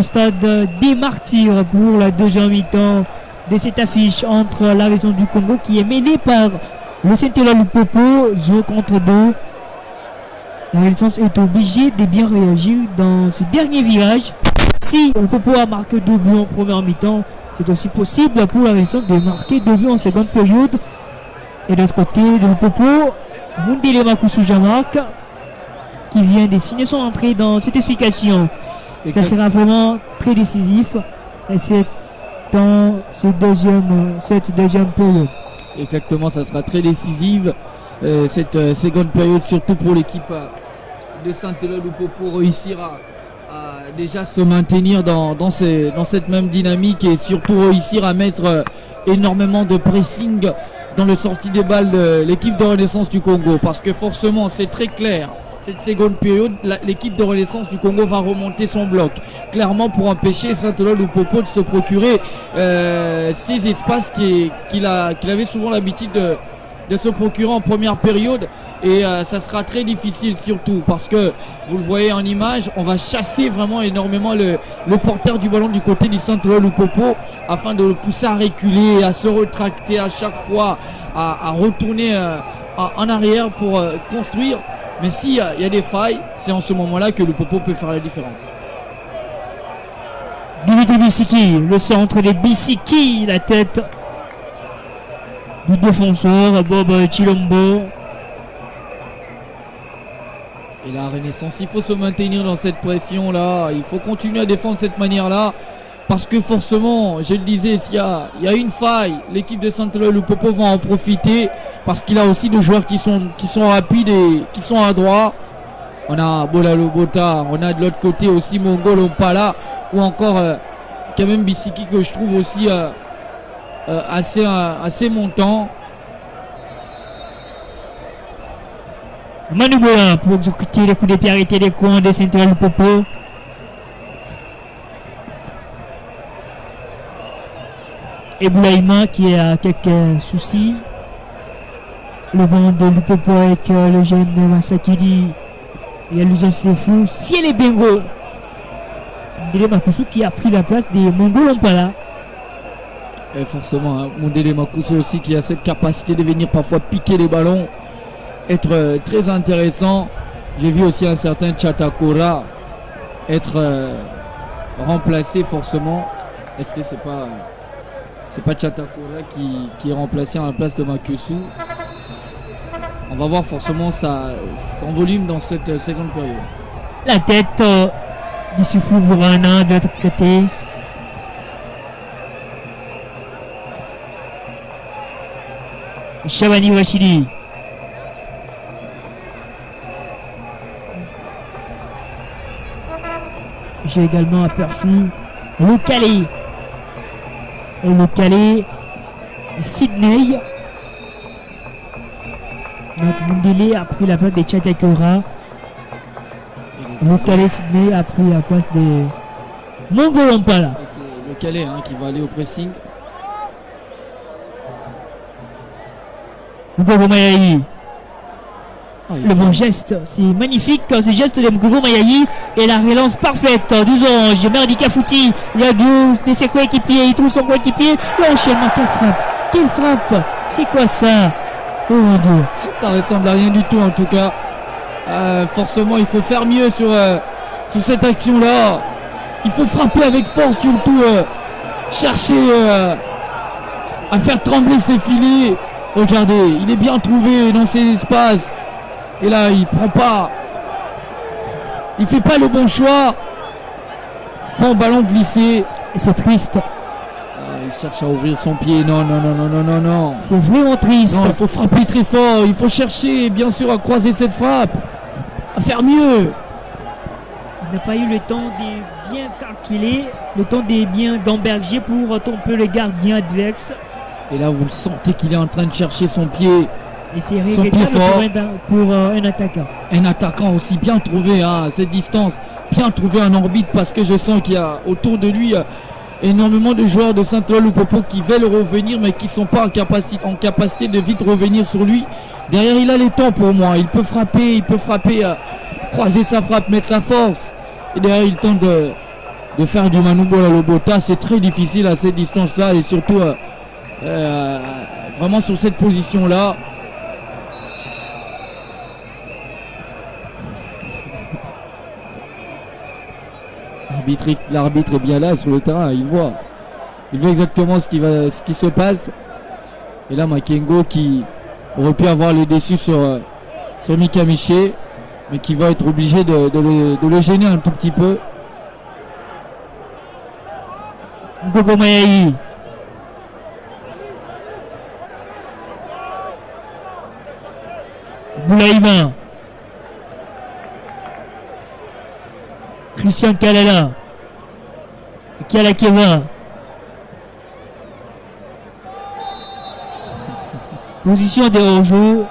stade des Martyrs pour la deuxième mi-temps de cette affiche entre la région du Congo qui est menée par le Saint-Éloi Lupopo, 0 contre 2. La Renaissance est obligée de bien réagir dans ce dernier virage. Si Lupopo a marqué 2 buts en première mi-temps, c'est aussi possible pour la Renaissance de marquer 2 buts en seconde période. Et de l'autre côté de Lupopo, Mundele Makusu Jamark qui vient de signer son entrée dans cette explication. Ça sera vraiment très décisif. Et c'est dans cette deuxième période. Exactement, ça sera très décisif. Cette seconde période, surtout pour l'équipe de Saint-Éloi Lupopo, réussir à déjà se maintenir dans cette même dynamique et surtout réussir à mettre énormément de pressing dans le sortie des balles de l'équipe de Renaissance du Congo. Parce que forcément, c'est très clair. Cette seconde période, l'équipe de Renaissance du Congo va remonter son bloc. Clairement pour empêcher Saint-Éloi Lupopo de se procurer ces espaces qu'il avait souvent l'habitude de se procurer en première période. Et ça sera très difficile surtout parce que vous le voyez en image, on va chasser vraiment énormément le porteur du ballon du côté du Saint-Éloi Lupopo afin de le pousser à reculer, à se retracter à chaque fois, à retourner en arrière pour construire. Mais s'il y a des failles, c'est en ce moment-là que Lupopo peut faire la différence. Dimitri Bissiki, le centre des Bissiki, la tête du défenseur Bob Chilombo. Et la Renaissance, il faut se maintenir dans cette pression-là. Il faut continuer à défendre de cette manière-là. Parce que forcément, je le disais, s'il y a une faille, l'équipe de Saint-Éloi Lupopo va en profiter. Parce qu'il a aussi des joueurs qui sont rapides et qui sont adroits. On a Bolalo Bota, on a de l'autre côté aussi Mongolo Mpala. Ou encore quand même Bissiki que je trouve aussi assez montant. Manu Bola pour exécuter les coups de pied arrêtés des coins de Saint-Éloi Lupopo. Et Boulaïma qui a quelques soucis. Le banc de Lupopo avec le jeune Masakidi. Il y a Luzon Sefou. Ciel et Bengo. Mundele Makusu qui a pris la place des Mongolo Mpala. Et forcément, hein, Mundele Makusu aussi qui a cette capacité de venir parfois piquer les ballons. Être très intéressant. J'ai vu aussi un certain Chatakora être remplacé forcément. Est-ce que c'est pas Chatakora qui est remplacé à la place de Makusu? On va voir forcément son volume dans cette seconde période. La tête d'Issoufou Bourana de l'autre côté. Chabani Rachidi. J'ai également aperçu le Calais Sydney. Donc Mundele a pris la place de Chatakora. Le Calais Sydney a pris la place de Mongolo Mpala. C'est le Calais qui va aller au pressing. Mgogo Mayayi. Le bon geste, c'est magnifique ce geste de Mgogo Mayayi et la relance parfaite du Orange. Merdi Kafouti, il y a deux de ses coéquipiers, il trouve son coéquipier. L'enchaînement, quelle frappe, c'est quoi ça? Oh mon Dieu. Ça ne ressemble à rien du tout en tout cas. Forcément, il faut faire mieux sur cette action-là. Il faut frapper avec force, surtout chercher à faire trembler ses filets. Regardez, il est bien trouvé dans ses espaces. Et là, il prend pas. Il fait pas le bon choix. Bon ballon glissé. Et c'est triste. Il cherche à ouvrir son pied. Non. C'est vraiment triste. Non, il faut frapper très fort. Il faut chercher, bien sûr, à croiser cette frappe. À faire mieux. Il n'a pas eu le temps de bien calculer, le temps de bien gamberger pour tromper le gardien adverse. Et là, vous le sentez qu'il est en train de chercher son pied. Et c'est regrettable pour un attaquant. Un attaquant aussi bien trouvé à cette distance, bien trouvé en orbite parce que je sens qu'il y a autour de lui énormément de joueurs de Saint-Éloi Lupopo qui veulent revenir mais qui ne sont pas en capacité de vite revenir sur lui. Derrière, il a les temps pour moi. Il peut frapper, croiser sa frappe, mettre la force. Et derrière, il tente de faire du Manubol à Lobota. C'est très difficile à cette distance-là et surtout vraiment sur cette position-là. L'arbitre est bien là sur le terrain, il voit exactement ce qui se passe. Et là Makengo qui aurait pu avoir les déçus sur Mika Miché, mais qui va être obligé de le gêner un tout petit peu. Gogo Mayai. Boulaïma. Christian Kalala. Kalakeva. Position de hors-jeu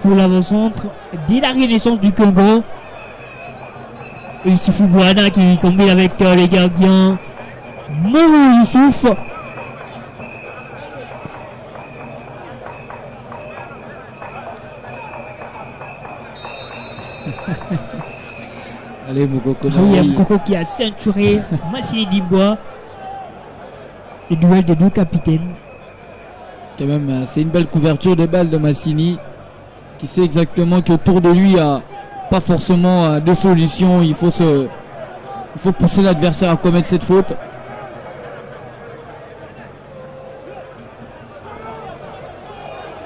pour l'avant-centre dès la renaissance du Congo. Et Sifou Bouana qui combine avec les gardiens Moro Youssouf. Allez Mokoko. Ah oui, Mokoko qui a ceinturé Massini Dimbois. Le duel des deux capitaines. Quand même, c'est une belle couverture de balles de Massini qui sait exactement qu'autour de lui il n'y a pas forcément de solution. Il faut pousser l'adversaire à commettre cette faute.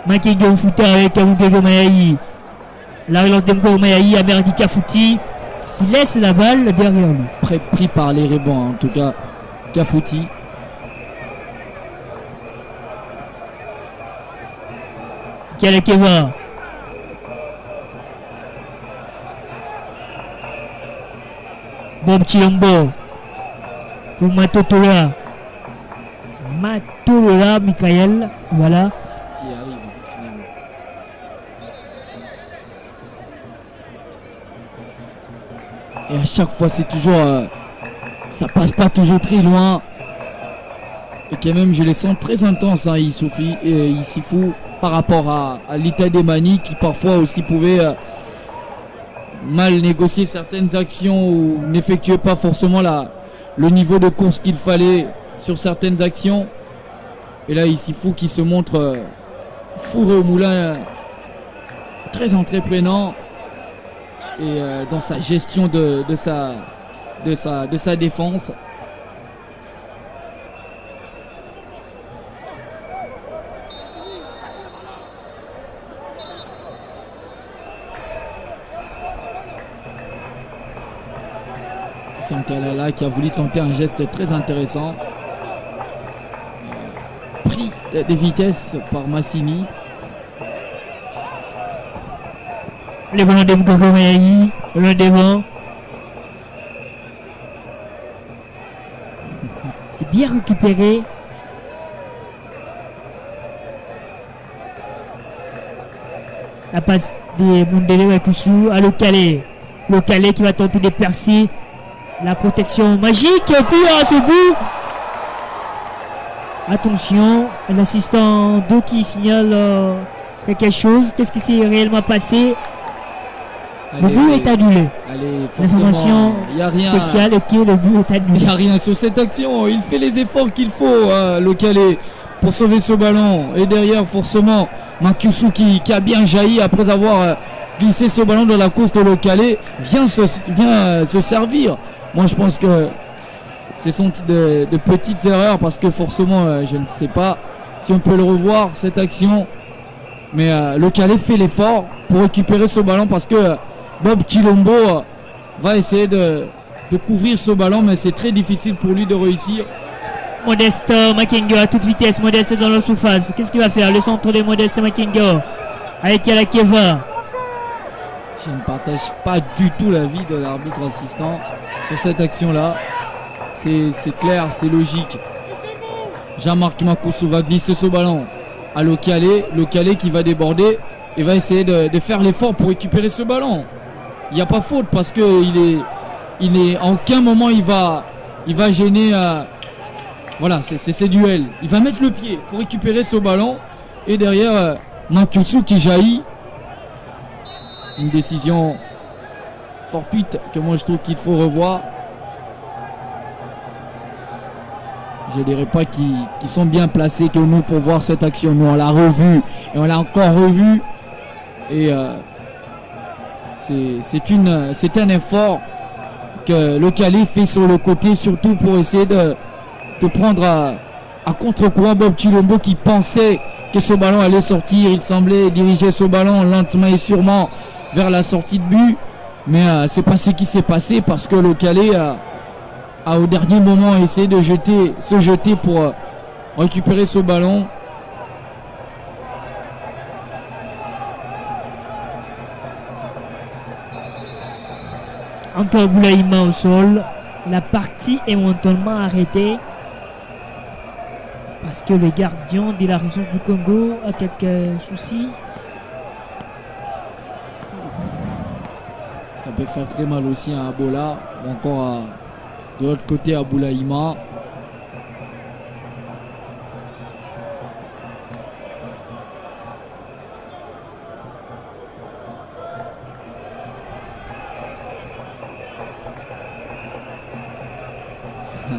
Makengo Fouta avec Mukego Mayai. La relance de Mukego Mayai à Merdi Kafouti qui laisse la balle derrière lui. Pris par les rebonds, en tout cas, Kafouti. Kalakeva. Bob Chilombo pour Matolola. Matolola, Michael. Voilà. Qui arrive finalement. Et à chaque fois, c'est toujours. Ça passe pas toujours très loin. Et quand même, je les sens très intenses, hein, Issifou, par rapport à l'Ita Demani qui parfois aussi pouvait mal négocier certaines actions ou n'effectuait pas forcément le niveau de course qu'il fallait sur certaines actions. Et là, Issifou qui se montre fourré au moulin, très entreprenant et dans sa gestion de sa défense. Sankalala qui a voulu tenter un geste très intéressant, pris des vitesses par Massini. Le ballon de Mukoko Mayai, le devant. C'est bien récupéré. La passe de Mundele Wakusu à Lokale. Lokale qui va tenter de percer. La protection magique, et puis à ce bout. Attention, l'assistant d'eau qui signale quelque chose. Qu'est-ce qui s'est réellement passé? Le but est annulé. L'information spéciale est que le but est annulé. Il n'y a rien sur cette action. Il fait les efforts qu'il faut, le Calais, pour sauver ce ballon. Et derrière, forcément, Makyusu qui a bien jailli après avoir glissé ce ballon dans la course de Lokale vient se servir. Moi, je pense que ce sont de petites erreurs parce que forcément, je ne sais pas si on peut le revoir, cette action. Mais Lokale fait l'effort pour récupérer ce ballon parce que Bob Chilombo va essayer de couvrir ce ballon, mais c'est très difficile pour lui de réussir. Modeste Makengo à toute vitesse, Modeste dans la surface. Qu'est-ce qu'il va faire? Le centre de Modeste Makengo avec Kalakeva. Je ne partage pas du tout l'avis de l'arbitre assistant sur cette action-là. C'est clair, c'est logique. Jean-Marc Makousou va glisser ce ballon à Lokale. Lokale qui va déborder et va essayer de faire l'effort pour récupérer ce ballon. Il n'y a pas faute parce qu'il est en aucun moment il va gêner. Voilà, c'est ces duels. Il va mettre le pied pour récupérer ce ballon et derrière Makousou qui jaillit. Une décision fortuite que moi je trouve qu'il faut revoir. je dirais pas qui sont bien placés que nous pour voir cette action. Nous on l'a revue et on l'a encore revue et c'est un effort que le Calais fait sur le côté, surtout pour essayer de prendre à contre-courant Bob Chilombo qui pensait que ce ballon allait sortir. Il semblait diriger ce ballon lentement et sûrement vers la sortie de but, mais c'est pas ce qui s'est passé parce que le Calais a au dernier moment essayé de se jeter pour récupérer ce ballon. Encore Boulaïma au sol. La partie est éventuellement arrêtée parce que le gardien de la Renaissance du Congo a quelques soucis. Ça peut faire très mal aussi à Abola ou encore de l'autre côté à Boulaïma.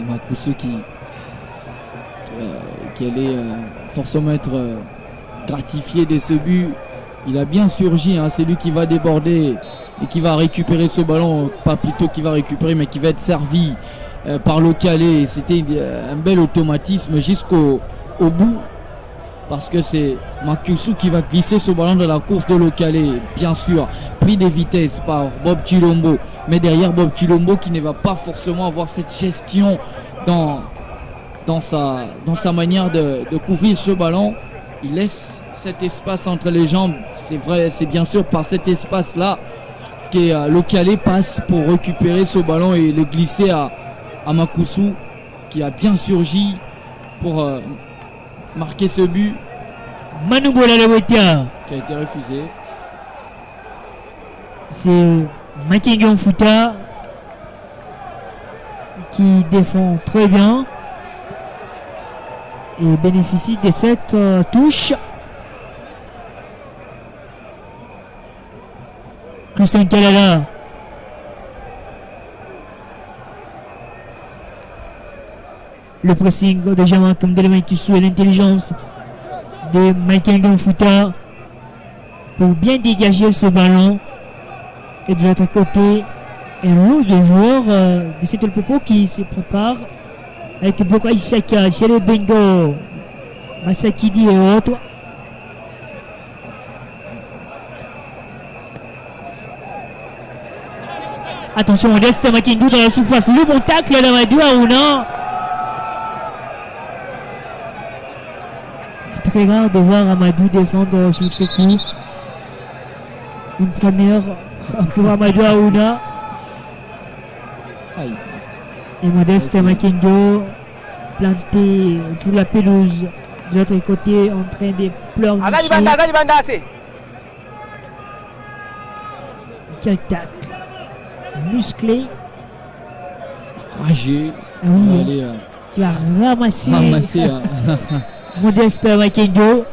Makusu qui allait forcément être gratifié de ce but. Il a bien surgi, hein. C'est lui qui va déborder et qui va récupérer ce ballon, pas plutôt qui va récupérer mais qui va être servi par le Calais. C'était un bel automatisme jusqu'au bout parce que c'est Makusu qui va glisser ce ballon dans la course de le Calais, bien sûr pris des vitesses par Bob Chilombo, mais derrière Bob Chilombo qui ne va pas forcément avoir cette gestion dans sa manière de couvrir ce ballon. Il laisse cet espace entre les jambes. C'est vrai, c'est bien sûr par cet espace là que le Calais passe pour récupérer ce ballon et le glisser à Makusu qui a bien surgi pour marquer ce but. Manoubola Lewetia qui a été refusé. C'est Makingon Futa qui défend très bien et bénéficie de cette touche. Christian Kalala. Le pressing de Jaman comme d'élément qui souhaite l'intelligence de Makingon Futa pour bien dégager ce ballon. Et de l'autre côté, un lot de joueurs de Seattle Popo qui se préparent avec Boko Isaka, Chere Bengo, Masakidi et autres. Attention, Modeste Makingo dans la surface. Le bon tacle d'Amadou Aouna. C'est très rare de voir Amadou défendre sur ce coup. Une première pour Amadou Aouna. Et Modeste Makingo planté sur la pelouse de l'autre côté en train de pleurnicher. Quel tacle musclé, ragé. Ah oui, qui va ramasser Modeste Makingo.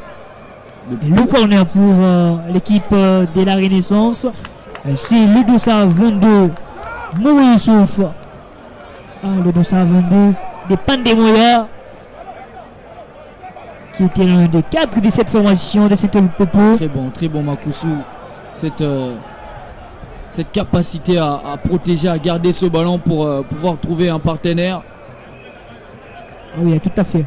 Le corner pour l'équipe de la Renaissance. C'est le dossard 22 Moïsouf. Le dossard 22 de Pandemoya qui était l'un des cadres de cette formation de cette Popo. Très bon Makusu. Cette capacité à protéger, à garder ce ballon pour pouvoir trouver un partenaire. Oui, tout à fait.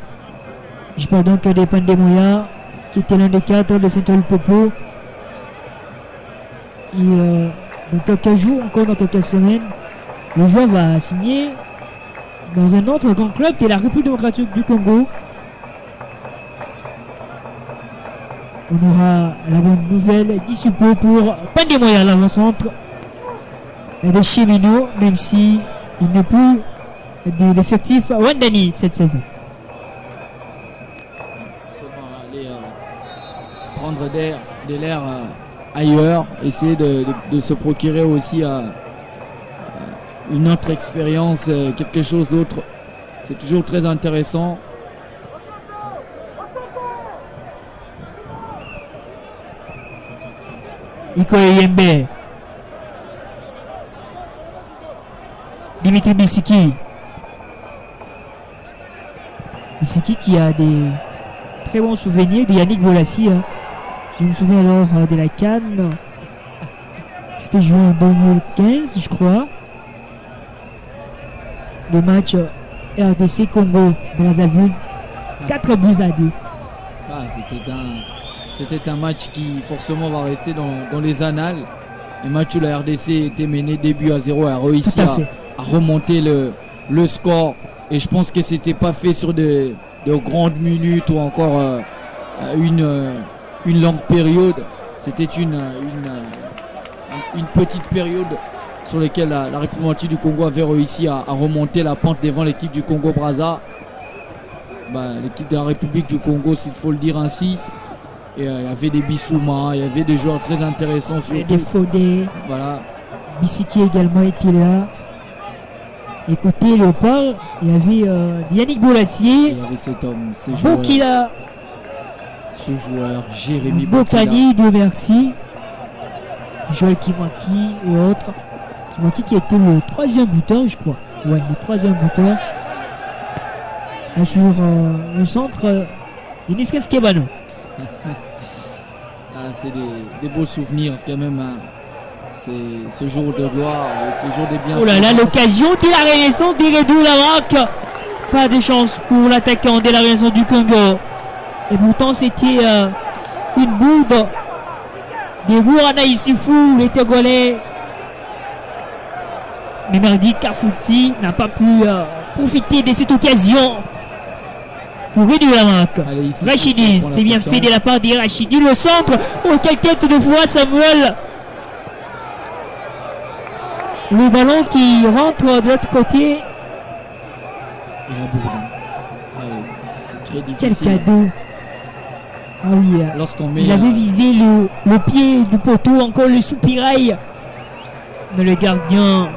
Je parle donc de Pandemoya qui était l'un des cadres de cette Popo. Et dans quelques jours, encore dans quelques semaines, le joueur va signer dans un autre grand club qui est la République démocratique du Congo. On aura la bonne nouvelle d'ici peu pour Pandemoya, l'avant-centre de Chemino, même si il n'est plus de l'effectif Wandani cette saison. Aller prendre de l'air ailleurs, essayer de se procurer aussi une autre expérience, quelque chose d'autre. C'est toujours très intéressant. Iko Yembe, Dimitri Bissiki, Bissiki qui a des très bons souvenirs de Yannick Bolassi. Hein. Je me souviens alors de la CAN. C'était joué en 2015, je crois. Le match RDC Congo Brazzaville. 4 buts à 2. Ah, c'était un match qui forcément va rester dans les annales. Un match où la RDC était menée début à 0 et a réussi à remonter le score. Et je pense que c'était pas fait sur de grandes minutes ou encore une longue période. C'était une petite période sur laquelle la République du Congo avait réussi à remonter la pente devant l'équipe du Congo Brazza. L'équipe de la République du Congo, s'il faut le dire ainsi. Et il y avait des Bissouma, il y avait des joueurs très intéressants. Et des Fodé. Voilà. Bissiki également était là. Et côté Léopard, il y avait Yannick Boulassier. Il y avait cet homme, Bokila. Ce joueur, Jérémy Bokani de Merci. Joël Kimwaki et autres. Kimwaki qui était le 3e buteur, je crois. Ouais, le 3e buteur. Sur le centre d'Iniskas Kebano. C'est des beaux souvenirs quand même. Hein. C'est ce jour de gloire et ce jour des bienfaits. Oh là là, l'occasion de la Renaissance d'Iredou Lamarck. Pas de chance pour l'attaquant de la Renaissance du Congo. Et pourtant, c'était une bourde de Bourana Issifou, les Togolais. Mais Merdi Kafouti n'a pas pu profiter de cette occasion. Pour réduire la marque. Rachidi, c'est bien fait de la part de Rachidi. Le centre, oh quelle tête de fois Samuel. Le ballon qui rentre de l'autre côté. Et la bourde. C'est très difficile. Quel cadeau. Ah oui, il avait visé le pied du poteau, encore le soupirail. Mais le gardien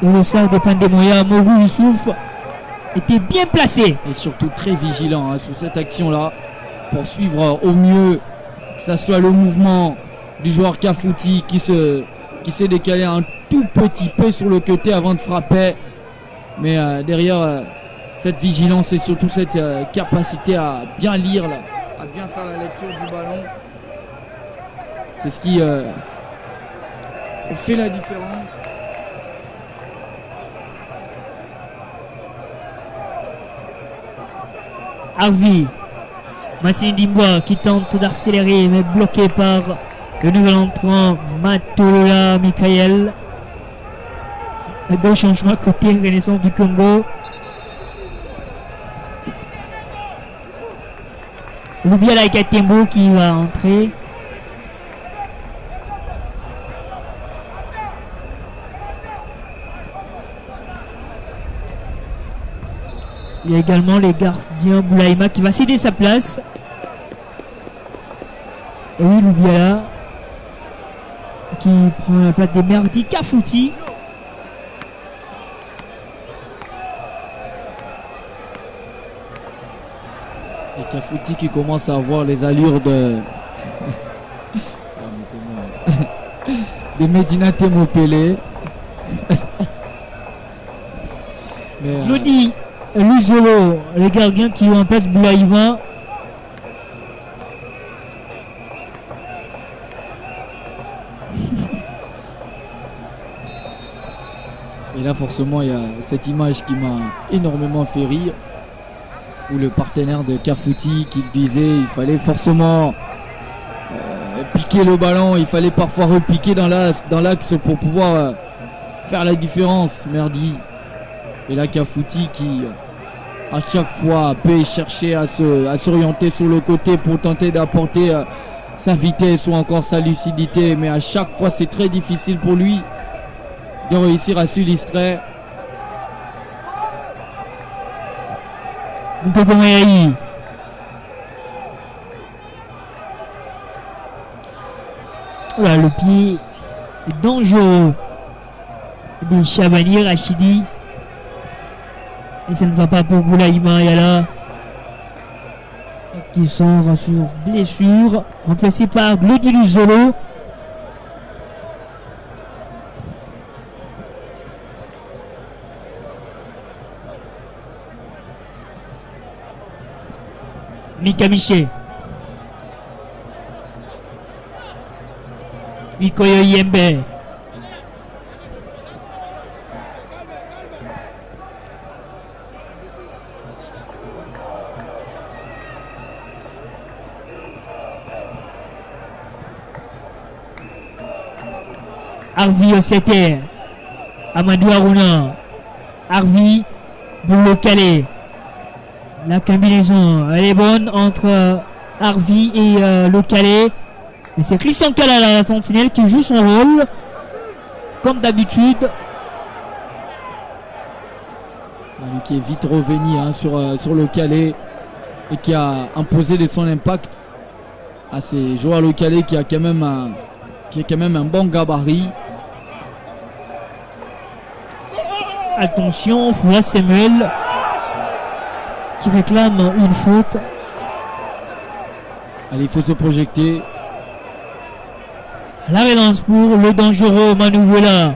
de l'Ossard de Pandemoya, Mogu Youssouf, était bien placé. Et surtout très vigilant sur cette action-là pour suivre au mieux que ce soit le mouvement du joueur Kafouti qui s'est décalé un tout petit peu sur le côté avant de frapper. Mais derrière cette vigilance et surtout cette capacité à bien lire, là, à bien faire la lecture du ballon, c'est ce qui fait la différence. Harvey, Massine Dimbois qui tente d'accélérer mais bloqué par le nouvel entrant Matolola Michael. Un beau changement côté Renaissance du Congo. Lubiala Katembo qui va entrer. Il y a également les gardiens Boulaïma qui va céder sa place. Et oui, Lubiala qui prend la place des Merdi Kafouti. Et Kafouti qui commence à avoir les allures de de Medina Temopele. Lodi Luzolo, les gardiens qui ont en place Boulaïma. Et là forcément il y a cette image qui m'a énormément fait rire, où le partenaire de Kafouti qui disait il fallait forcément piquer le ballon, il fallait parfois repiquer dans l'axe pour pouvoir faire la différence. Merdi. Et là Kafouti qui à chaque fois peut chercher à s'orienter sur le côté pour tenter d'apporter sa vitesse ou encore sa lucidité, mais à chaque fois c'est très difficile pour lui de réussir à s'illustrer. Voilà, le pied dangereux de Chabani Rachidi. Et ça ne va pas pour Boulaïma Yala qui sort sur blessure, remplacé par Glody Luzolo. Mika Miché. Ikoyo Yembe. Harvey Osseter. Amadou Aruna. Harvey pour le Calais. La combinaison elle est bonne entre Harvey et le Calais. Et c'est Christian Kalala, la sentinelle, qui joue son rôle comme d'habitude. Lui qui est vite revenu hein, sur le Calais et qui a imposé de son impact à ces joueurs le Calais qui a quand même un bon gabarit. Attention, Fouras Samuel qui réclame une faute. Allez, il faut se projeter. La relance pour le dangereux Manuela.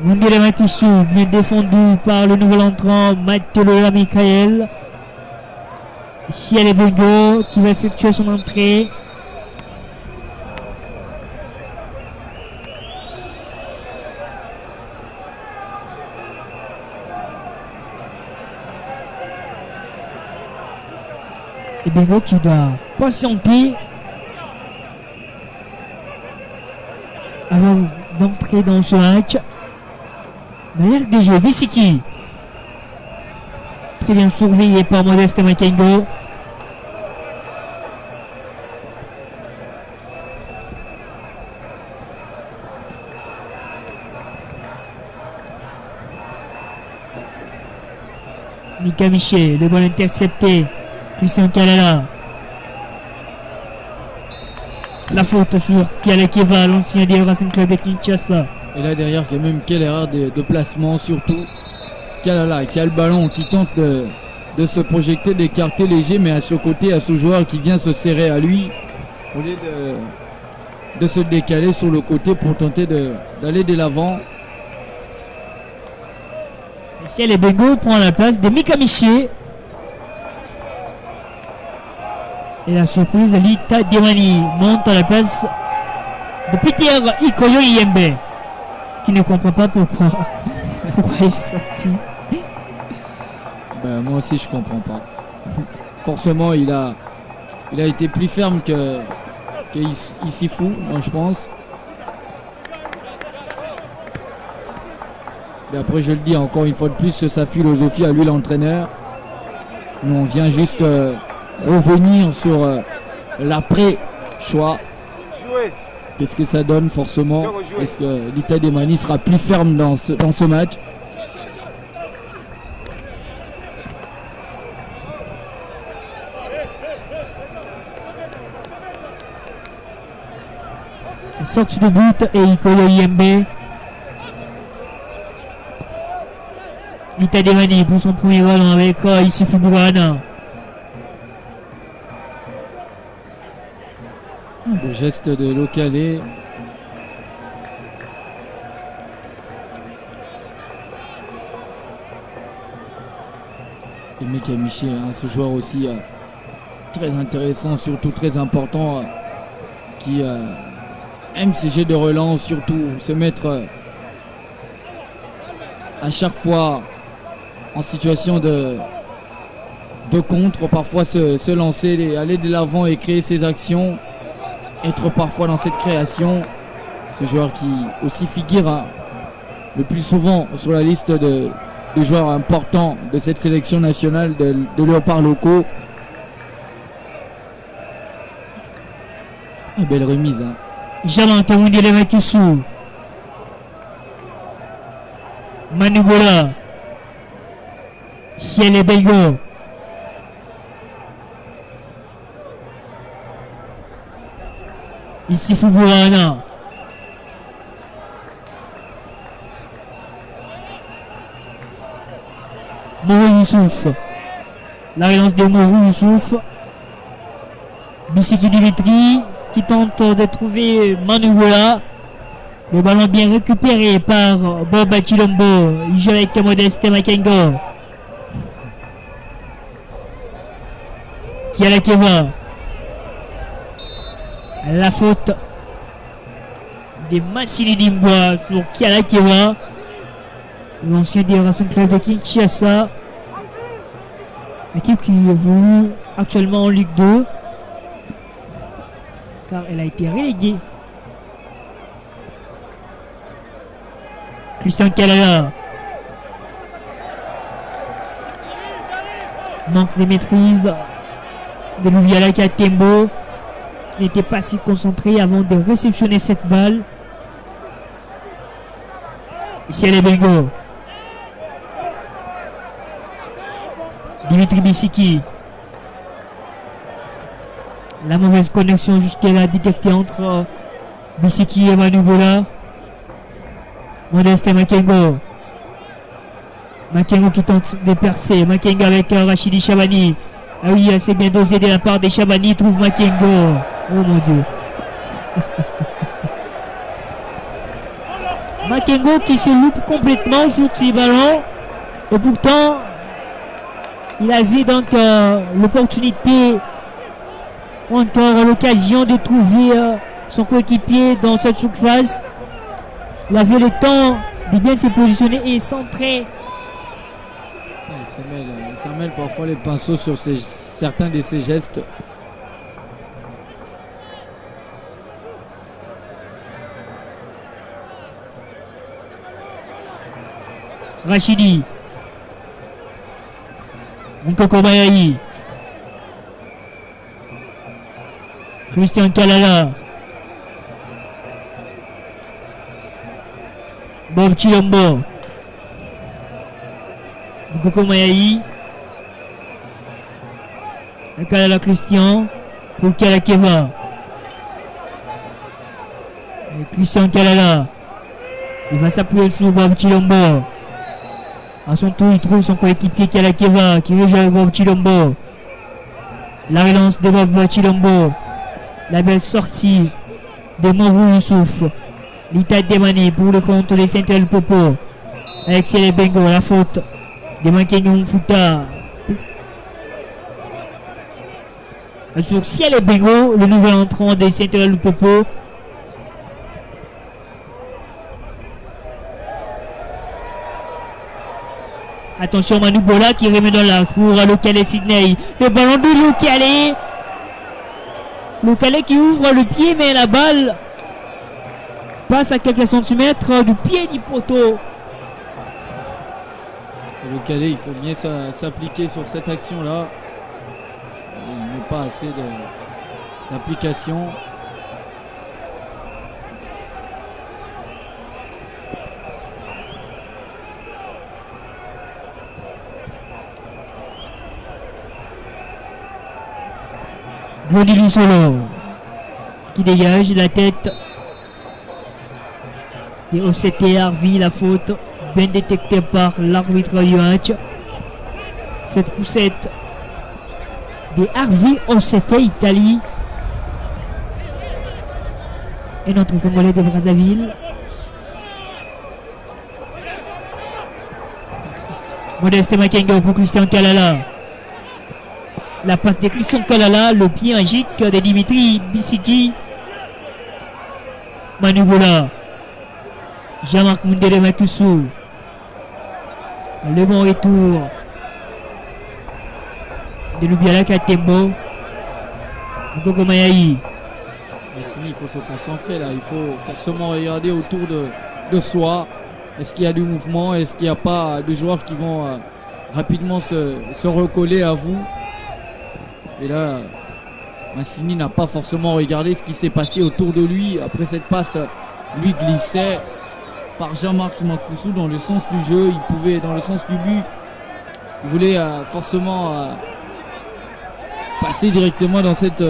Mungele Makusu, bien défendu par le nouvel entrant Matelola Michael. Ici, elle est Bengo qui va effectuer son entrée. Et Bengo qui doit patienter avant d'entrer dans ce match. Manière des jeux, Bissiki. Très bien surveillé par Modeste Makengo. Mika Miché, le ball intercepté. Christian Kalala. La faute sur Kiala Keva, l'ancien des Racing Club de Kinshasa. Et là derrière, quand même, quelle erreur de placement, surtout. Kalala qui a le ballon, qui tente de se projeter, d'écarter léger, mais à ce côté, à ce joueur qui vient se serrer à lui, au lieu de se décaler sur le côté pour tenter d'aller de l'avant. Ici, les Bengo prend la place de Mika Miché. Et la surprise, Lita Demani monte à la place de Peter Ikoyo Yembe, qui ne comprend pas pourquoi il est sorti. Ben, moi aussi je comprends pas. Forcément il a été plus ferme qu'il s'y fout, moi je pense. Mais après je le dis encore une fois de plus, c'est sa philosophie à lui l'entraîneur. Nous on vient juste revenir sur l'après-choix. Qu'est-ce que ça donne forcément? Est-ce que Lita Demani sera plus ferme dans ce match? Sortie de but et Ikoyo Yembe. Lita Demani pour son premier ballon avec Issoufou Bourana. Un beau geste de Localé. Et Mika Miché, hein, ce joueur aussi très intéressant, surtout très important, qui aime ces jeux de relance, surtout se mettre à chaque fois en situation de contre, parfois se lancer, aller de l'avant et créer ses actions, être parfois dans cette création. Ce joueur qui aussi figure le plus souvent sur la liste de joueurs importants de cette sélection nationale de léopards locaux. Une belle remise. Hein. Jaman Kamundele Makusu. Manugola. Ciel et Belgo. Ici Fuburana. Mourou Youssouf. La relance de Mourou Youssouf. Bissiki Dimitri qui tente de trouver Manugola. Le ballon bien récupéré par Bob Chilombo. Il joue avec Modeste Makengo. Kialakeva. La faute des Massili Dimbois sur Kialakeva, l'ancien des Racing Club de Kinshasa, équipe qui évolue actuellement en Ligue 2 car elle a été reléguée. Christian Kalala manque de maîtrise de Louviala Katembo, qui n'était pas si concentré avant de réceptionner cette balle. Ici elle est Bengo. Dimitri Bissiki. La mauvaise connexion jusqu'à détectée entre Bissiki et Manubola. Modeste et Makengo. Makengo qui tente de percer. Makengo avec Rachidi Chabani. Ah oui, c'est bien dosé de la part des Chabani. Trouve Makengo. Oh mon Dieu. Makengo qui se loupe complètement sur ses ballons. Et pourtant, il avait donc l'opportunité ou encore l'occasion de trouver son coéquipier dans cette surface. Il avait le temps de bien se positionner et centrer. Il s'en mêle parfois les pinceaux sur certains de ses gestes. Rachidi. Nkoko Bayayi. Christian Kalala. Bob Chilombo. Nkoko Bayayi. Kalala Christian. Pour Kalakeva. Christian Kalala. Il va s'appuyer sur Bob Chilombo. À son tour, il trouve son coéquipier Kalakeva qui rejoint Bob Chilombo. La relance de Bob Chilombo. La belle sortie de Morou Youssouf. L'Ita Demani pour le compte des Saint-El Popo. Avec Ciel Bengo, la faute de Mankenyon Fouta. Sur Ciel Bengo, le nouvel entrant des Saint-El Popo. Attention Manubola qui remet dans la pour Lokale Sydney. Le ballon de Lokale. Lokale qui ouvre le pied mais la balle passe à quelques centimètres du pied du poteau. Lokale, il faut bien s'appliquer sur cette action-là. Il n'est pas assez d'application. Glody Lussolo qui dégage la tête de OCT Harvey, la faute bien détectée par l'arbitre du match. Cette poussette de Harvey OCT Italie et notre Congolais de Brazzaville. Modeste Makengo pour Christian Kalala. La passe de Christian Kalala, le pied magique de Dimitri Bissiki. Manubola. Jean-Marc Mundele Makusu. Le bon retour de Loubiala Katembo. Nkoko Mayayi. Massini, il faut se concentrer là. Il faut forcément regarder autour de soi. Est-ce qu'il y a du mouvement? Est-ce qu'il n'y a pas de joueurs qui vont rapidement se recoller à vous? Et là, Massini n'a pas forcément regardé ce qui s'est passé autour de lui. Après cette passe, lui glissait par Jean-Marc Makusu dans le sens du jeu. Il pouvait, dans le sens du but, il voulait forcément passer directement dans cette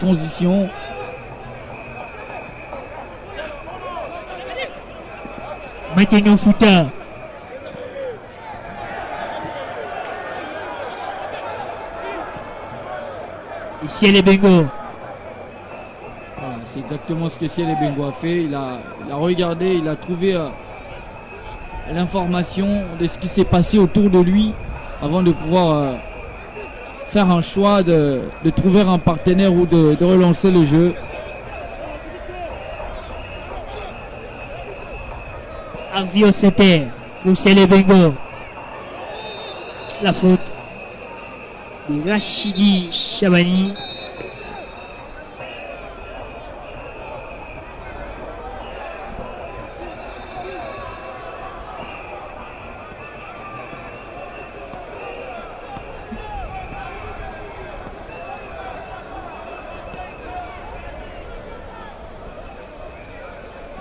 transition. Maintenant Fouta. Ciel Bengo. Voilà, c'est exactement ce que Ciel Bengo a fait. Il a regardé, il a trouvé l'information de ce qui s'est passé autour de lui avant de pouvoir faire un choix de trouver un partenaire ou de relancer le jeu. Arvio Setter pour Ciel Bengo. La faute de Rachidi Chabani.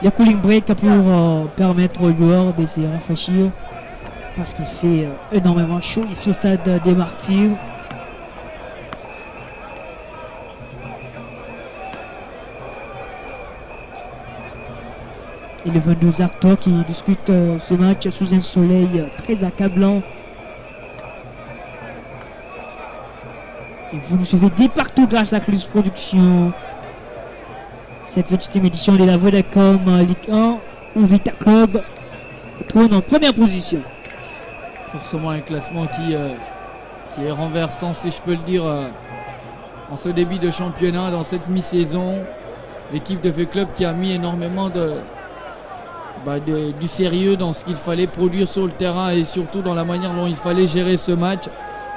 Le cooling break pour permettre aux joueurs de se rafraîchir parce qu'il fait énormément chaud ici au stade des Martyrs. Et les 22 acteurs qui discutent ce match sous un soleil très accablant. Et vous nous suivez dès partout grâce à Clés Production. Cette 28e édition de la Vodacom Ligue 1 où Vita Club trône en première position. Forcément un classement qui est renversant, si je peux le dire, en ce début de championnat, dans cette mi-saison. L'équipe de V-Club qui a mis énormément du sérieux dans ce qu'il fallait produire sur le terrain et surtout dans la manière dont il fallait gérer ce match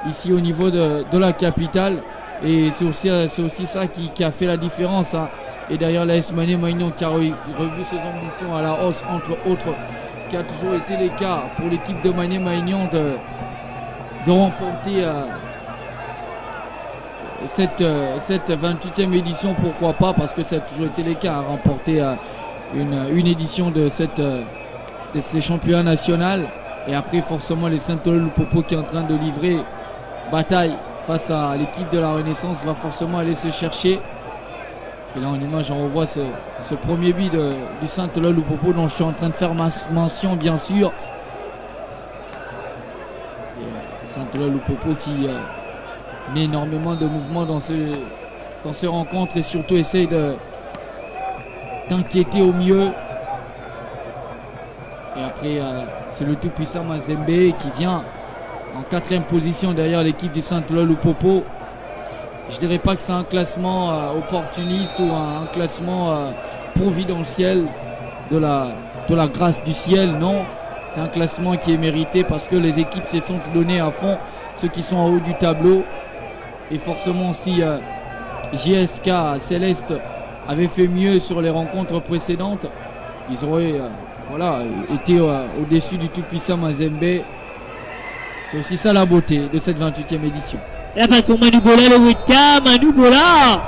ici au niveau de la capitale. Et c'est aussi ça qui a fait la différence. Hein. Et derrière l'AS Mané-Maignan qui a revu ses ambitions à la hausse, entre autres, ce qui a toujours été le cas pour l'équipe de Mané-Maignan de remporter cette 28e édition, pourquoi pas, parce que ça a toujours été le cas, à remporter une édition de ces championnats nationaux. Et après forcément les Saint-Louis-Loupopo qui est en train de livrer bataille face à l'équipe de la Renaissance va forcément aller se chercher. Et là en image on revoit ce premier but du Saint-Louis-Loupopo dont je suis en train de faire mention bien sûr. Saint-Louis-Loupopo qui met énormément de mouvements dans ces rencontres et surtout essaye d'inquiéter au mieux. Et après c'est le tout puissant Mazembe qui vient en 4e position derrière l'équipe du Saint-Louis-Loupopo. Je dirais pas que c'est un classement opportuniste ou un classement providentiel de la grâce du ciel, non. C'est un classement qui est mérité parce que les équipes se sont données à fond, ceux qui sont en haut du tableau. Et forcément si JSK Céleste avait fait mieux sur les rencontres précédentes, ils auraient été au-dessus du tout-puissant Mazembe. C'est aussi ça la beauté de cette 28e édition. La passe pour Manu Bola, le Weta, Manu Bola.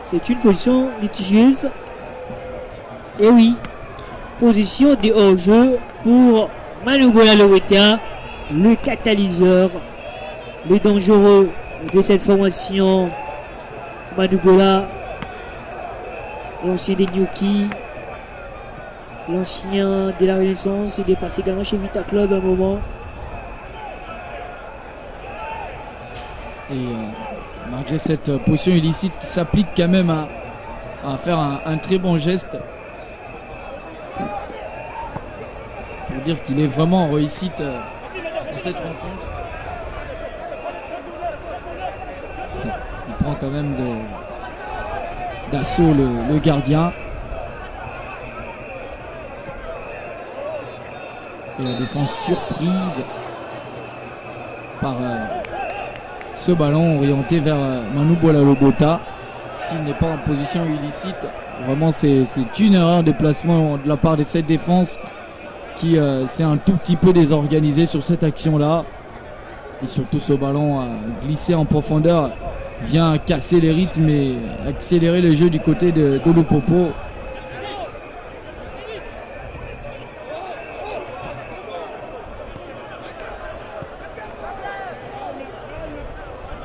C'est une position litigieuse. Et oui, position de hors-jeu pour Manu Bola, le Weta, le catalyseur, le dangereux de cette formation. Manu Bola, l'ancien des Nyuki, l'ancien de la Renaissance, il est passé également chez Vita Club à un moment. Et malgré cette position illicite qui s'applique quand même à faire un très bon geste pour dire qu'il est vraiment en réussite dans cette rencontre. Il prend quand même d'assaut le gardien. Et la défense surprise par ce ballon orienté vers Manu Bola-Lobota. S'il n'est pas en position illicite, vraiment c'est une erreur de placement de la part de cette défense qui s'est un tout petit peu désorganisée sur cette action-là. Et surtout ce ballon glissé en profondeur vient casser les rythmes et accélérer le jeu du côté de Loupopo.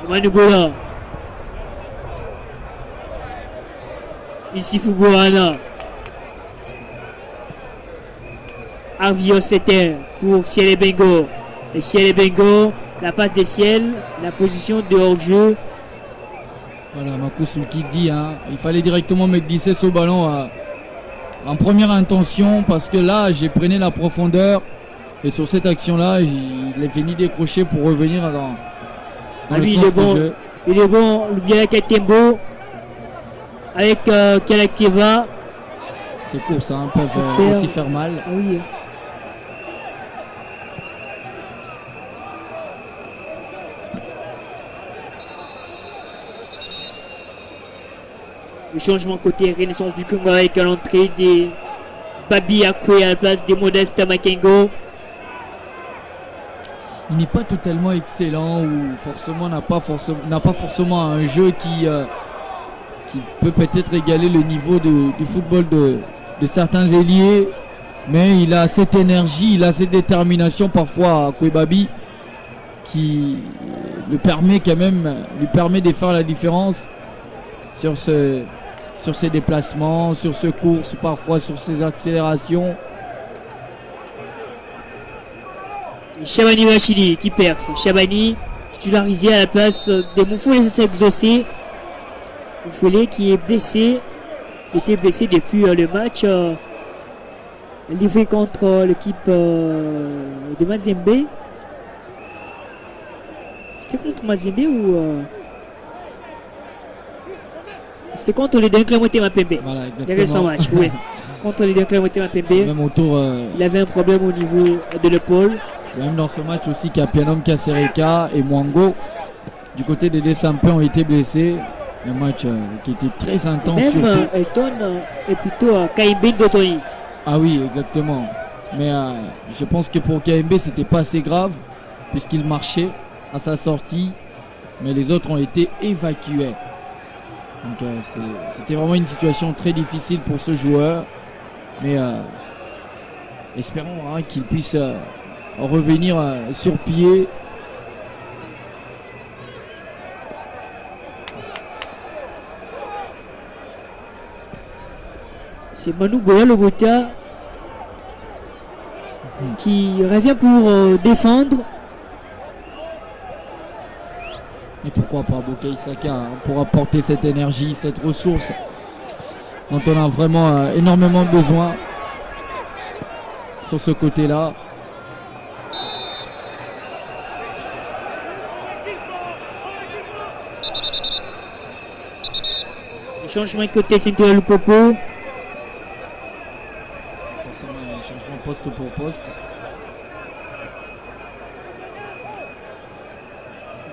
Manu Bola. Ici Fubuhana. Arvio Setter pour Ciel Bengo. Et Ciel Bengo, la passe des Ciel, la position de hors-jeu. Voilà, Makousou qui dit, hein, il fallait directement me glisser ce ballon en première intention parce que là j'ai pris la profondeur et sur cette action là il est fini décrocher pour revenir dans le lui, sens il est du bon. jeu. Il est bon. Lubiala Katembo avec Kalakeva. Ces courses peuvent Super. aussi faire mal. Ah oui. Le changement côté Renaissance du Congo avec l'entrée des Babi Akwe à la place des Modestes Makengo. Il n'est pas totalement excellent ou forcément n'a pas forcément un jeu qui peut peut-être égaler le niveau du football de certains ailiers, mais il a cette énergie, il a cette détermination parfois à Kouebabi qui lui permet de faire la différence sur ses déplacements, sur ses courses, parfois sur ses accélérations. Chabani Rachidi qui perce. Chabani titularisé à la place de Moufoulé Exaucé. Moufoulé qui est blessé. Il était blessé depuis le match livré contre l'équipe de Mazembe. C'était contre Mazembe ou c'était contre les Dunkley Mapembe. Voilà, Il y avait son match, oui. Contre les Dunkley Mapembe. Même autour, il avait un problème au niveau de l'épaule. C'est même dans ce match aussi qu'Apianom Kasereka et Mwango du côté des Desampé ont été blessés. Un match qui était très intense. Même Elton et plutôt Kaimbe Dotoni. Ah oui, exactement. Mais je pense que pour Kaimbe, c'était pas assez grave puisqu'il marchait à sa sortie. Mais les autres ont été évacués. Donc c'était vraiment une situation très difficile pour ce joueur. Mais espérons qu'il puisse revenir sur pied. C'est Manu Boya Lobota qui revient pour défendre. Et pourquoi pas Bukayo Saka pour apporter cette énergie, cette ressource dont on a vraiment énormément besoin sur ce côté-là. Changement de côté, c'est le Popo. Forcément un changement poste pour poste.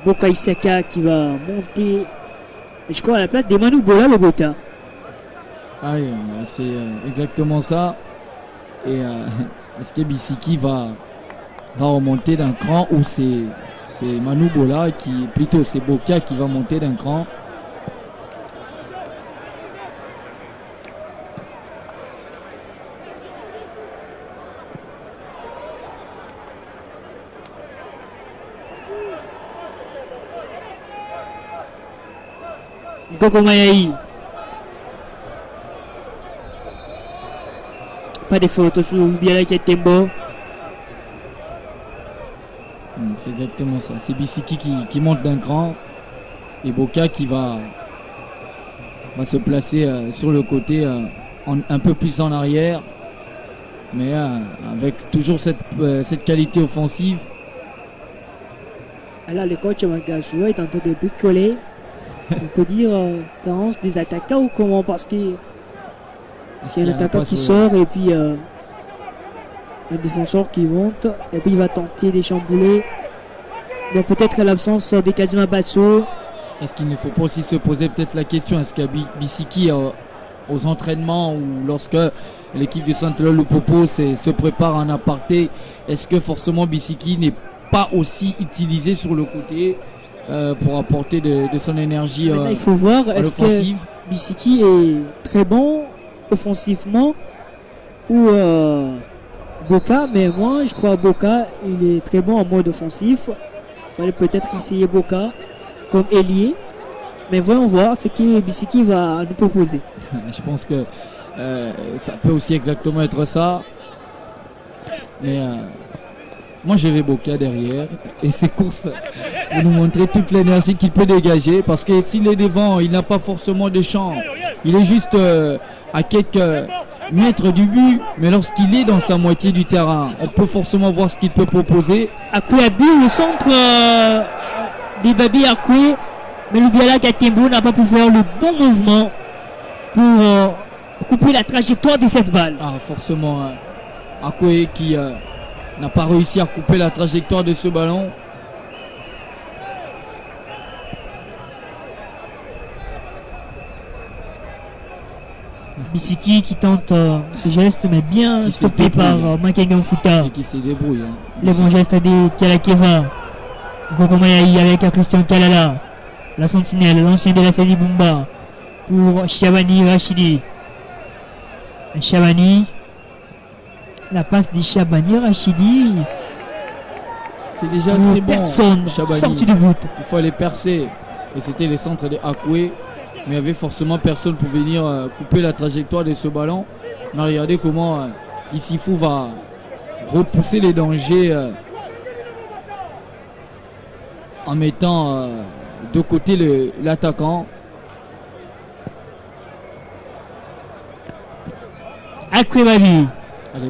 Bukayo Saka qui va monter, je crois, à la place de Manu Boya Lobota. Ah oui, c'est exactement ça. Et est-ce que Bissiki va remonter d'un cran ou c'est Manu Bola plutôt c'est Boka qui va monter d'un cran? Nkoko Mayaï. Pas de faute sur Lubiala Katembo. C'est exactement ça. C'est Bissiki qui monte d'un cran et Boka qui va se placer sur le côté un peu plus en arrière, mais avec toujours cette qualité offensive. Alors le coach Magajoua est en train de bricoler. On peut dire carence des attaquants ou comment, parce que c'est un attaquant qui sort et puis un défenseur qui monte et puis il va tenter de chambouler. Donc peut-être l'absence de Kazima Basso. Est-ce qu'il ne faut pas aussi se poser peut-être la question, est-ce que Bissiki aux entraînements ou lorsque l'équipe de Saint-Eloi Lupopo se prépare en aparté, est-ce que forcément Bissiki n'est pas aussi utilisé sur le côté pour apporter de son énergie il faut voir, est-ce que Bissiki est très bon offensivement ou Boka, mais moi je crois Boka il est très bon en mode offensif. Il fallait peut-être essayer Boka comme ailier, mais voyons voir ce que Bissiki va nous proposer. Je pense que ça peut aussi exactement être ça, mais moi je vais Boka derrière et ses courses pour nous montrer toute l'énergie qu'il peut dégager, parce que s'il est devant il n'a pas forcément de champ, il est juste à quelques mètres du but, mais lorsqu'il est dans sa moitié du terrain on peut forcément voir ce qu'il peut proposer. À Kouyabi, le centre de Babi Akwe. Mais Lubiala Katembo n'a pas pu faire le bon mouvement pour couper la trajectoire de cette balle. Ah, forcément, Akwe qui n'a pas réussi à couper la trajectoire de ce ballon. Bisiki qui tente ce geste, mais bien Qui stoppé par Makengan Futa. Et qui se débrouille. Hein. Les bons gestes de Kalakeva. Gokomayaï avec Christian Kalala. La sentinelle, l'ancien de la série Bumba. Pour Chabani Rachidi. Chabani. La passe de Chabani Rachidi. C'est déjà très bon. Personne sorti du but. Il faut aller percer. Et c'était les centres de Akwe. Mais il y avait forcément personne pour venir couper la trajectoire de ce ballon. Mais regardez comment Issifou va repousser les dangers en mettant de côté l'attaquant. Akwebabi.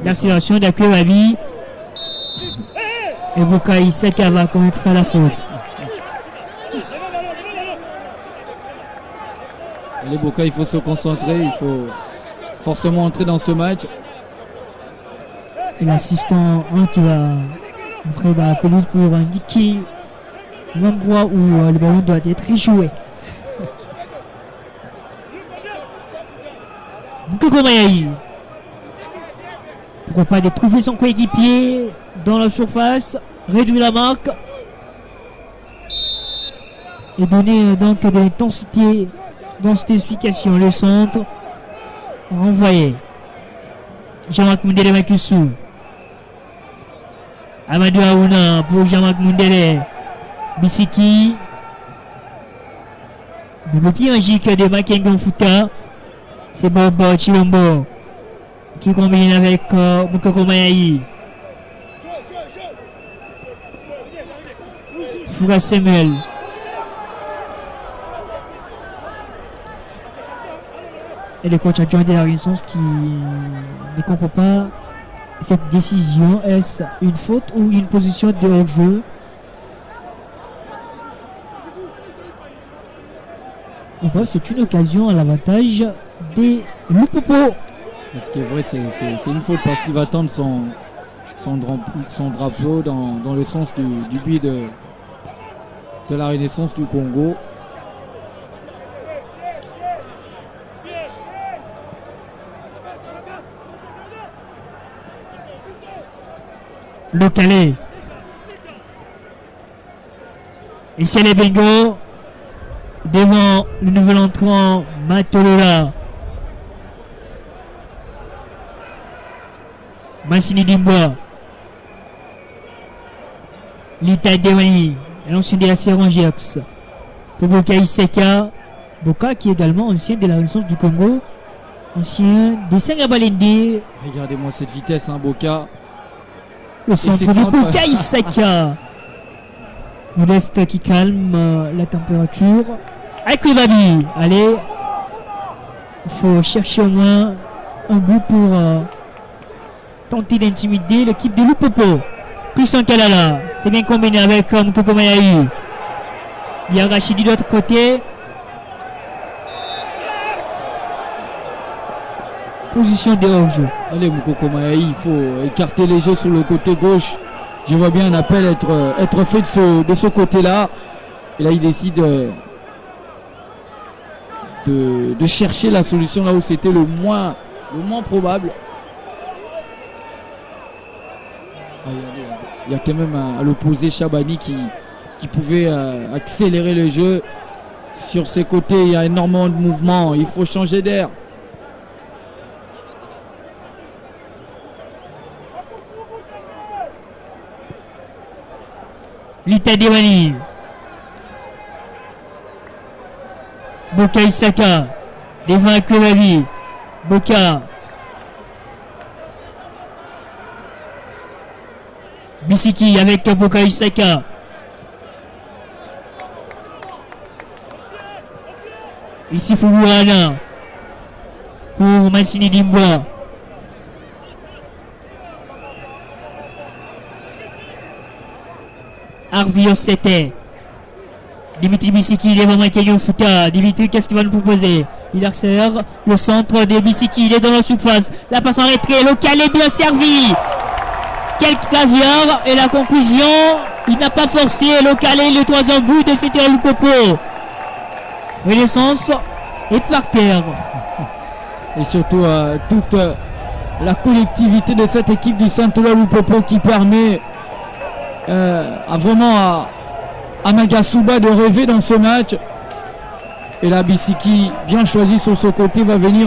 L'accélération d'Akwebabi. Et Bukaï Saka va commettre la faute. Les Boca, il faut se concentrer, il faut forcément entrer dans ce match. Et l'assistant qui va entrer dans la pelouse pour indiquer l'endroit où le ballon doit être joué. Bukoko Mayaï. Pourquoi pas de trouver son coéquipier dans la surface, réduire la marque et donner donc de l'intensité dans cette explication. Le centre renvoyé. Jean-Marc Mundele Makusu. Amadou Aouna pour Jean-Marc Mundele. Bisiki. Le pied magique de Makengon Futa. C'est Bob Chilombo qui combine avec Bukoko Mayaï. Fouga Semel. Et le coach adjoint de la Renaissance qui ne comprend pas cette décision. Est-ce une faute ou une position de hors-jeu? En bref, c'est une occasion à l'avantage des Lupopo. Ce qui est vrai, c'est une faute parce qu'il va tendre son drapeau dans le sens du but de la Renaissance du Congo. Le Calais. Et c'est les Bengo devant le nouvel entrant Matolola. Massini Dimboa. Lita Dewani. L'ancien de la Serangiox. Pour Boka Iseka. Boka qui est également ancien de la Renaissance du Congo. Ancien de Sengabalende. Regardez-moi cette vitesse, hein, Boka. Le centre de Boka Iseka. Modeste qui calme la température. Avec le Babi. Allez. Il faut chercher au moins un but pour tenter d'intimider l'équipe de Lupopo. Christian Kalala. C'est bien combiné avec Mukoko Mayaï. Il y a Rachidi de l'autre côté. Position de hors-jeu. Allez, Mukoko Mayaï, il faut écarter les jeux sur le côté gauche. Je vois bien un appel être fait de ce côté-là. Et là, il décide de chercher la solution là où c'était le moins probable. Il y a quand même à l'opposé Chabani qui pouvait accélérer le jeu. Sur ses côtés, il y a énormément de mouvements. Il faut changer d'air. Lita Dewani. Boka Isaka. Devant Akwebabi. Boka. Bisiki avec Boka Isaka. Ici Fubuana. Pour Massini Dimboa. Arvio Sete. Dimitri Bissiki, il est vraiment Kenyo Futa. Dimitri, qu'est-ce qu'il va nous proposer? Il accélère le centre de Bissiki, il est dans la surface. La passe en retrait, local est bien servi. Quel caviar, et la conclusion, il n'a pas forcé. Local est le troisième but de Saint-Éloi Loupopo. Renaissance est par terre. Et surtout toute la collectivité de cette équipe du Saint-Éloi Loupopo qui permet vraiment à Magasuba de rêver dans ce match. Et là, Bissiki, bien choisi sur ce côté, va venir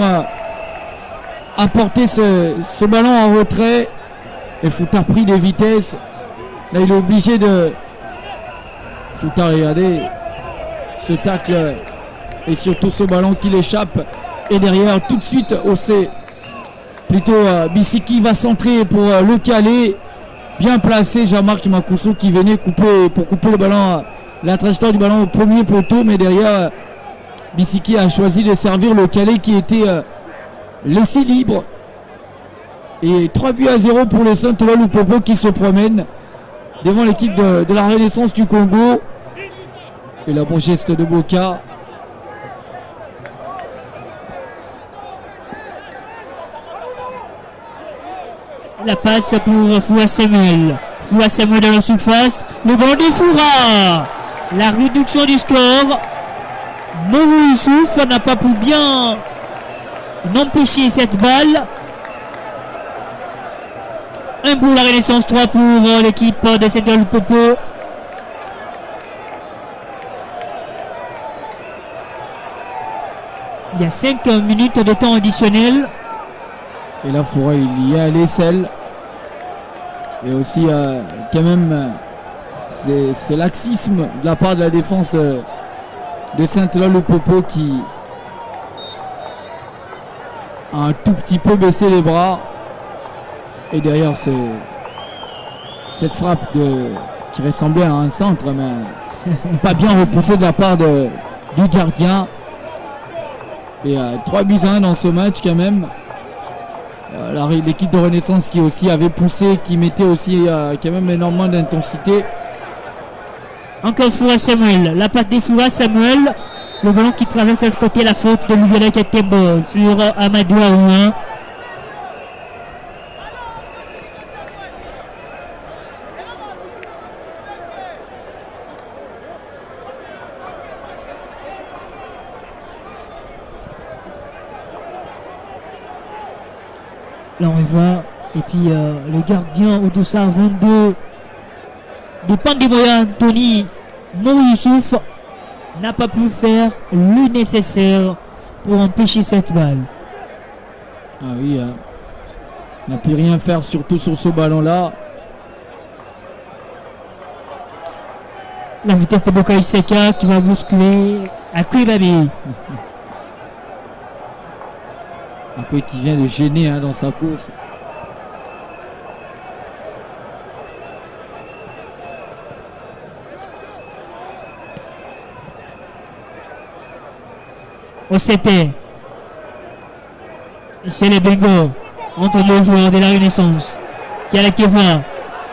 apporter ce ballon en retrait. Et Fouta a pris des vitesses. Là, il est obligé de... Fouta, regardez ce tacle et surtout ce ballon qui l'échappe. Et derrière, tout de suite, plutôt Bissiki va centrer pour le caler. Bien placé, Jean-Marc Makousou qui venait couper le ballon, la trajectoire du ballon au premier poteau. Mais derrière, Bissiki a choisi de servir le calé qui était laissé libre. Et 3-0 pour les Saint-Éloi Loupopo qui se promènent devant l'équipe de la Renaissance du Congo. Et là, bon geste de Boka. La passe pour Foua Samuel. Foua Samuel dans la surface. Le ballon de Foura. La réduction du score. Mourou Youssouf n'a pas pu bien empêcher cette balle. 1 pour la Renaissance, 3 pour l'équipe de Saint-Éloi Loupopo. Il y a 5 minutes de temps additionnel. Et là, Foura, il y a l'aisselle. Et aussi, quand même, c'est laxisme de la part de la défense de Saint-Éloi Loupopo qui a un tout petit peu baissé les bras. Et derrière, cette frappe qui ressemblait à un centre, mais pas bien repoussée de la part du gardien. Et 3-1 dans ce match quand même. L'équipe de Renaissance qui aussi avait poussé, qui mettait aussi quand même énormément d'intensité. Encore Foura Samuel, la passe des Foura Samuel, le ballon qui traverse de ce côté, la faute de Louviala Katembo sur Amadou Aouna. Là on revoit, et puis le gardien au dossard 22 de Pandémoya Anthony Mourou Youssouf n'a pas pu faire le nécessaire pour empêcher cette balle. Ah oui, il n'a pu rien faire, surtout sur ce ballon là. La vitesse de Boka Iseka qui va bousculer à Kouibabi. Akwe qui vient de gêner dans sa course. Au CP. C'est les Bengo entre les joueurs de la Renaissance. Kiala Keva.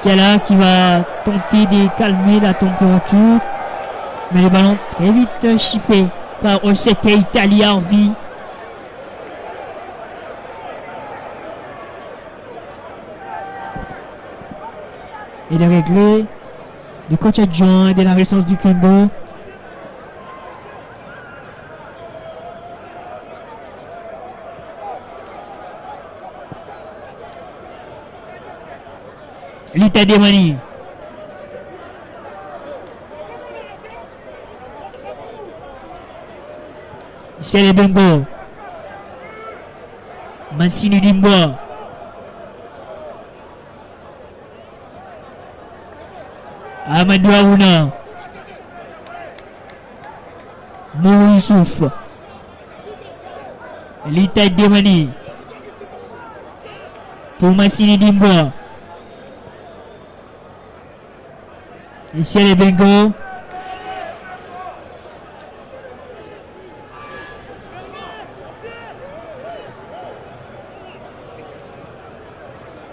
Kiala qui va tenter de calmer la température. Mais le ballon très vite chippé par OCT Italie Harvey. Et le réglé du coach adjoint de la Renaissance du Congo. Lita Demani. C'est les Bengo. Massini Dimboa. Amadou Aouna. Mourou Youssouf. Lita Demani. Pour Massini Dimboa. Ici les Bengo.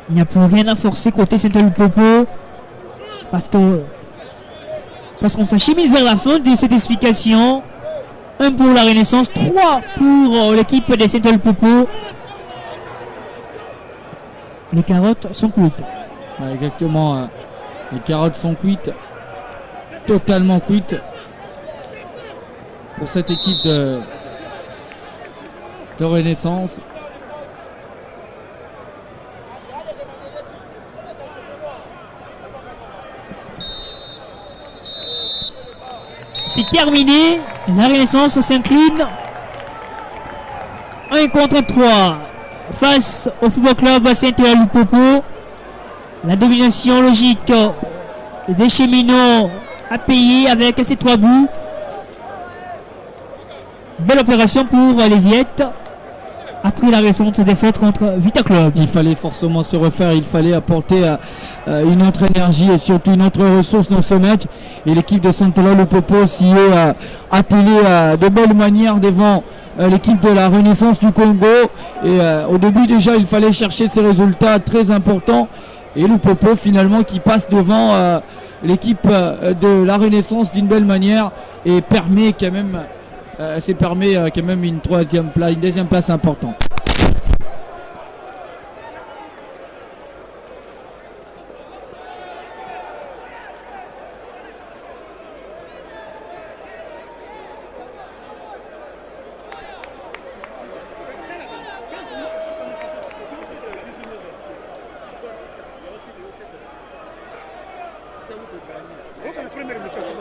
Il n'y a plus rien à forcer côté Saint-Éloi Loupopo parce que parce qu'on s'achemine vers la fin de cette explication. 1 pour la Renaissance, 3 pour l'équipe des Saint-Loup-Popo. Les carottes sont cuites. Ouais, exactement. Les carottes sont cuites. Totalement cuites. Pour cette équipe de Renaissance. C'est terminé. La Renaissance s'incline. 1 contre 3 face au Football Club Saint-Loup-Popo. La domination logique des cheminots a payé avec ces 3 buts. Belle opération pour les Viettes après la récente défaite contre Vita Club. Il fallait forcément se refaire, il fallait apporter une autre énergie et surtout une autre ressource dans ce match. Et l'équipe de Saint-Loup-Popo s'y est attelée de belle manière devant l'équipe de la Renaissance du Congo. Et au début déjà, il fallait chercher ces résultats très importants. Et Loup-Popo finalement qui passe devant l'équipe de la Renaissance d'une belle manière et permet quand même... une deuxième place importante.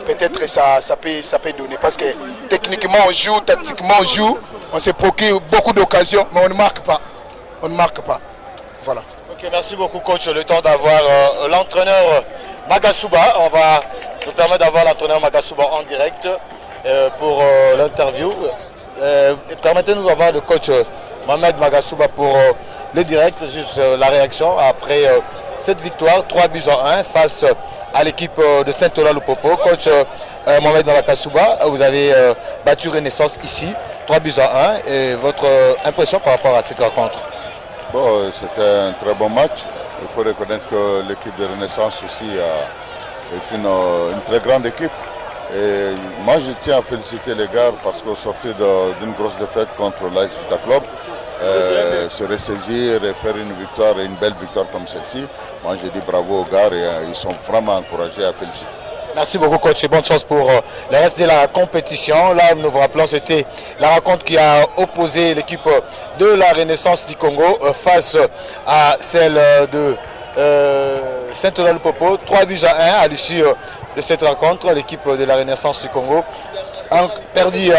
Peut-être ça peut donner parce que techniquement on joue, tactiquement on joue, on se procure beaucoup d'occasions, mais on ne marque pas. On ne marque pas. Voilà. Ok, merci beaucoup coach. Le temps d'avoir l'entraîneur Magasuba. On va nous permettre d'avoir l'entraîneur Magasuba en direct pour l'interview. Permettez-nous d'avoir le coach Mohamed Magasuba pour le direct, juste la réaction après cette victoire, 3 buts à 1 face à l'équipe de Saint-Loup-Popo. Coach Mohamed Magasuba, vous avez battu Renaissance ici, 3 buts à 1. Et votre impression par rapport à cette rencontre? Bon, c'était un très bon match. Il faut reconnaître que l'équipe de Renaissance aussi est une très grande équipe. Et moi, je tiens à féliciter les gars parce qu'au sortir d'une grosse défaite contre l'AS Vita Club, se ressaisir et faire une victoire, et une belle victoire comme celle-ci, moi je dis bravo aux gars et ils sont vraiment encouragés à féliciter. Merci beaucoup coach et bonne chance pour le reste de la compétition. Là, nous vous rappelons, c'était la rencontre qui a opposé l'équipe de la Renaissance du Congo face à celle de Saint-Loup-Popo. 3 buts à 1 à l'issue de cette rencontre. L'équipe de la Renaissance du Congo a perdu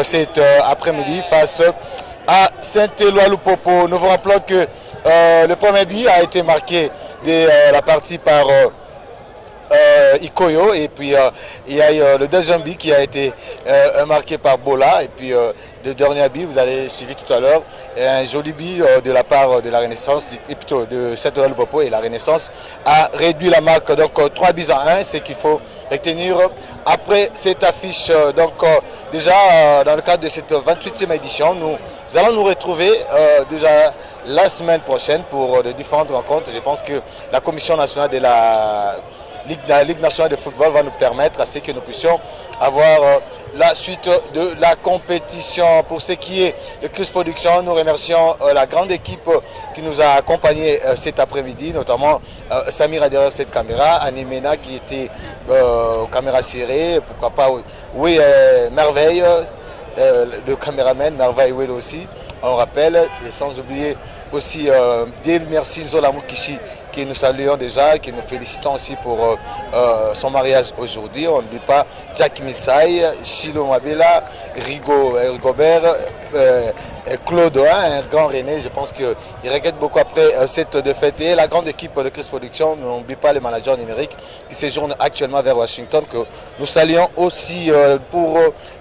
cet après-midi face à Saint-Loup-Popo. Nous vous rappelons que le premier but a été marqué de la partie par Ikoyo, et puis il y a eu le deuxième but qui a été marqué par Bola, et puis le dernier but, vous avez suivi tout à l'heure, un joli but de la part de la Renaissance, et plutôt de Saint-Loup-Popo, et la Renaissance a réduit la marque, donc 3 buts à 1, c'est qu'il faut retenir après cette affiche. Donc déjà dans le cadre de cette 28e édition, nous allons nous retrouver déjà la semaine prochaine pour de différentes rencontres. Je pense que la Commission nationale de la Ligue nationale de football va nous permettre à ce que nous puissions avoir la suite de la compétition. Pour ce qui est de Chris Production, nous remercions la grande équipe qui nous a accompagnés cet après-midi, notamment Samira derrière cette caméra, Anemena qui était aux caméras serrées, pourquoi pas, oui, Merveille, le caméraman, Merveille Will aussi, on rappelle, et sans oublier aussi merci Nzola Mukishi, que nous saluons déjà, que nous félicitons aussi pour son mariage aujourd'hui. On n'oublie pas Jack Missaï, Chilo Mabela, Rigobert, Claude, un grand René. Je pense qu'il regrette beaucoup après cette défaite. Et la grande équipe de Chris Production, on n'oublie pas les managers numériques qui séjournent actuellement vers Washington, que nous saluons aussi pour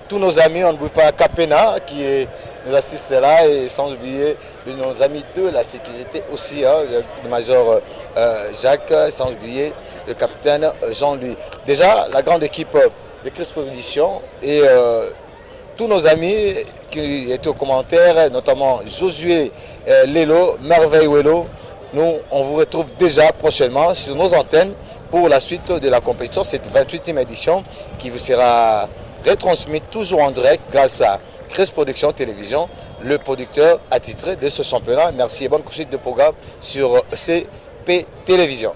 tous nos amis. On n'oublie pas Capena qui nous assiste là, et sans oublier nos amis de la sécurité aussi, le major Jacques, sans oublier le capitaine Jean-Louis. Déjà, la grande équipe de Chris Production et tous nos amis qui étaient aux commentaires, notamment Josué Lelo, Merveille Wello. Nous, on vous retrouve déjà prochainement sur nos antennes pour la suite de la compétition, cette 28e édition qui vous sera retransmise toujours en direct grâce à Chris Production Télévision, le producteur attitré de ce championnat. Merci et bonne couche de programme sur CP Télévision.